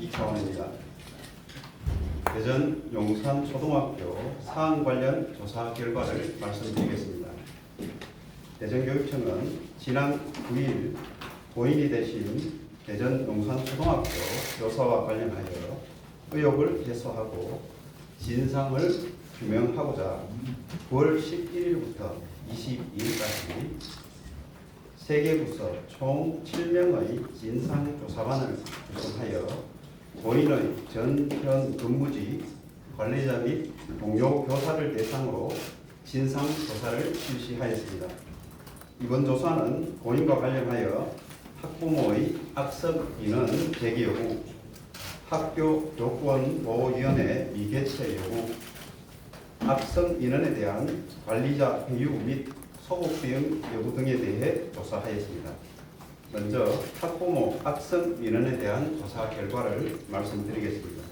이차원입니다. 대전 용산초등학교 사안 관련 조사 결과를 말씀드리겠습니다. 대전교육청은 지난 9일 고인이 되신 대전 용산초등학교 교사와 관련하여 의혹을 해소하고 진상을 규명하고자 9월 11일부터 22일까지 3개 부서 총 7명의 진상조사관을 구성하여 고인의 전, 현 근무지 관리자 및 동료 교사를 대상으로 진상조사를 실시하였습니다. 이번 조사는 고인과 관련하여 학부모의 악성 인원 제기 여부, 학교 교권보호위원회 미개최 여부, 악성 인원에 대한 관리자 배유 및 소급 비용 여부 등에 대해 조사하였습니다. 먼저 학부모 악성 인원에 대한 조사 결과를 말씀드리겠습니다.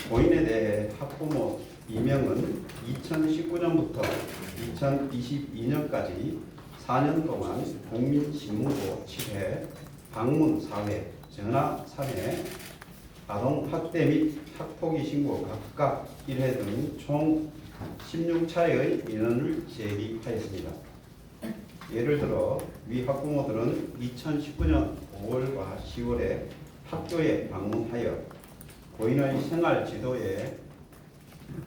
고인에 대해 학부모 2명은 2019년부터 2022년까지 4년 동안 국민신문고 7회, 방문 4회, 전화 3회, 아동학대 및 학폭위 신고 각각 1회 등 총 16차례의 민원을 제기하였습니다. 예를 들어 위 학부모들은 2019년 5월과 10월에 학교에 방문하여 고인의 생활 지도에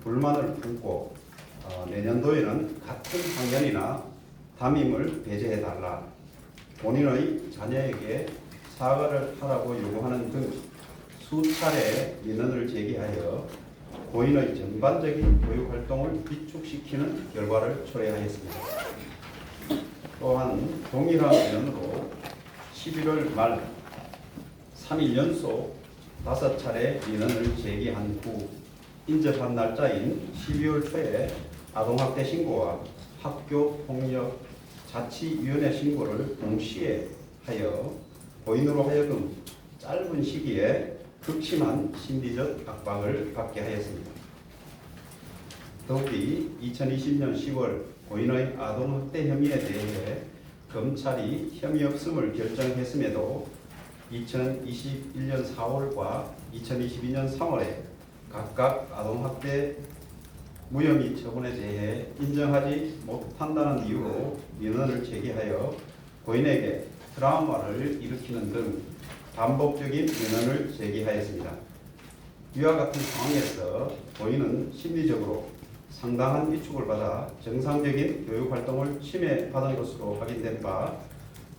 불만을 품고 내년도에는 같은 학년이나 담임을 배제해달라, 본인의 자녀에게 사과를 하라고 요구하는 등 수차례 민원을 제기하여 고인의 전반적인 교육활동을 비축시키는 결과를 초래하였습니다. 또한 동일한 민원으로 11월 말 3일 연속 5차례 민원을 제기한 후 인접한 날짜인 12월 초에 아동학대 신고와 학교폭력 자치위원회 신고를 동시에 하여 고인으로 하여금 짧은 시기에 극심한 심리적 압박을 받게 하였습니다. 더욱이 2020년 10월 고인의 아동학대 혐의에 대해 검찰이 혐의 없음을 결정했음에도 2021년 4월과 2022년 3월에 각각 아동학대 무혐의 처분에 대해 인정하지 못한다는 이유로 민원을 제기하여 고인에게 트라우마를 일으키는 등 반복적인 민원을 제기하였습니다. 이와 같은 상황에서 고인은 심리적으로 상당한 위축을 받아 정상적인 교육활동을 침해받은 것으로 확인된 바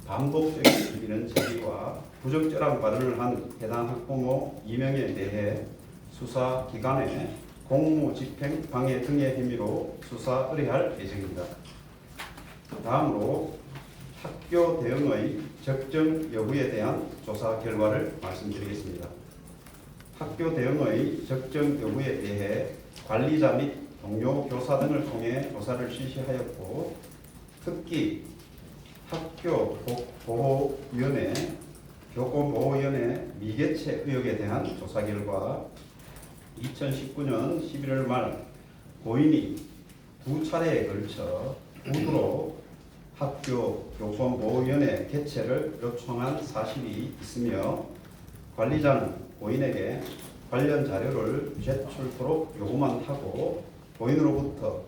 반복적인 민원 제기와 부적절한 발언을 한 해당 학부모 2명에 대해 수사기관에 공무집행 방해 등의 혐의로 수사 의뢰할 예정입니다. 다음으로 학교 대응의 적정 여부에 대한 조사 결과를 말씀드리겠습니다. 학교 대응의 적정 여부에 대해 관리자 및 동료 교사 등을 통해 조사를 실시하였고, 특히 학교 보호위원회, 교권보호위원회 미개최 의혹에 대한 조사 결과 2019년 11월 말 고인이 2차례에 걸쳐 구두로 학교 교권보호위원회 개최를 요청한 사실이 있으며, 관리자는 고인에게 관련 자료를 제출토록 요구만 하고 고인으로부터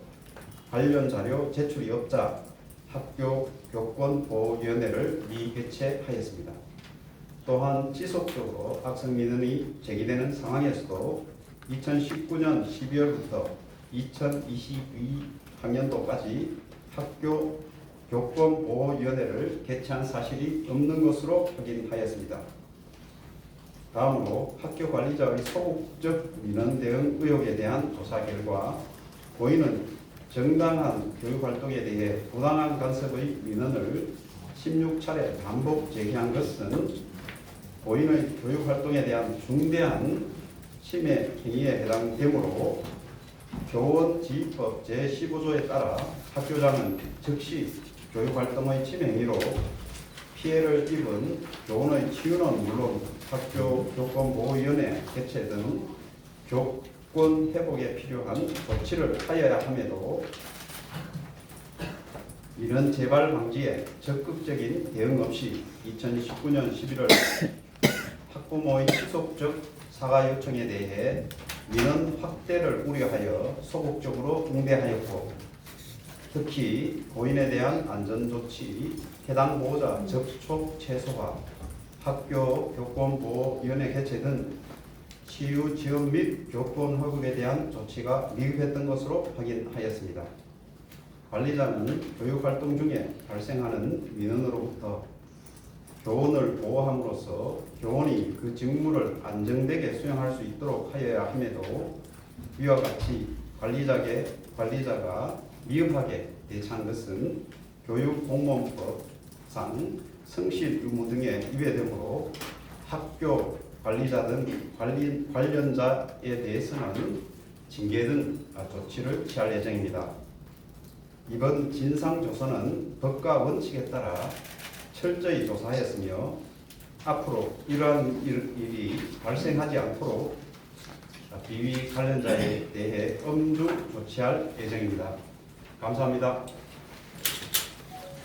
관련 자료 제출이 없자 학교 교권보호위원회를 미개최하였습니다. 또한 지속적으로 악성 민원이 제기되는 상황에서도 2019년 12월부터 2022학년도까지 학교 교권보호위원회를 개최한 사실이 없는 것으로 확인하였습니다. 다음으로 학교 관리자의 소극적 민원 대응 의혹에 대한 조사 결과 고인은 정당한 교육활동에 대해 부당한 간섭의 민원을 16차례 반복 제기한 것은 고인의 교육활동에 대한 중대한 침해 행위에 해당되므로 교원지휘법 제15조에 따라 학교장은 즉시 교육활동의 침해 행위로 피해를 입은 교원의 치유는 물론 학교 교권보호위원회 개최 등 교권 회복에 필요한 조치를 하여야 함에도 이런 재발 방지에 적극적인 대응 없이 2019년 11월 학부모의 지속적 사과 요청에 대해 민원 확대를 우려하여 소극적으로 응대하였고, 특히 고인에 대한 안전조치, 해당 보호자 접촉 최소화, 학교 교권보호위원회 개최 등 치유 지원 및 교권 회복에 대한 조치가 미흡했던 것으로 확인하였습니다. 관리자는 교육활동 중에 발생하는 민원으로부터 교원을 보호함으로써 교원이 그 직무를 안정되게 수행할 수 있도록 하여야 함에도 이와 같이 관리자가 미흡하게 대처한 것은 교육공무원법상 성실 의무 등에 위배되므로 학교 관리자 등 관련자에 대해서는 징계 등 조치를 취할 예정입니다. 이번 진상조사는 법과 원칙에 따라 철저히 조사하였으며 앞으로 이러한 일이 발생하지 않도록 비위 관련자에 대해 엄중 조치할 예정입니다. 감사합니다.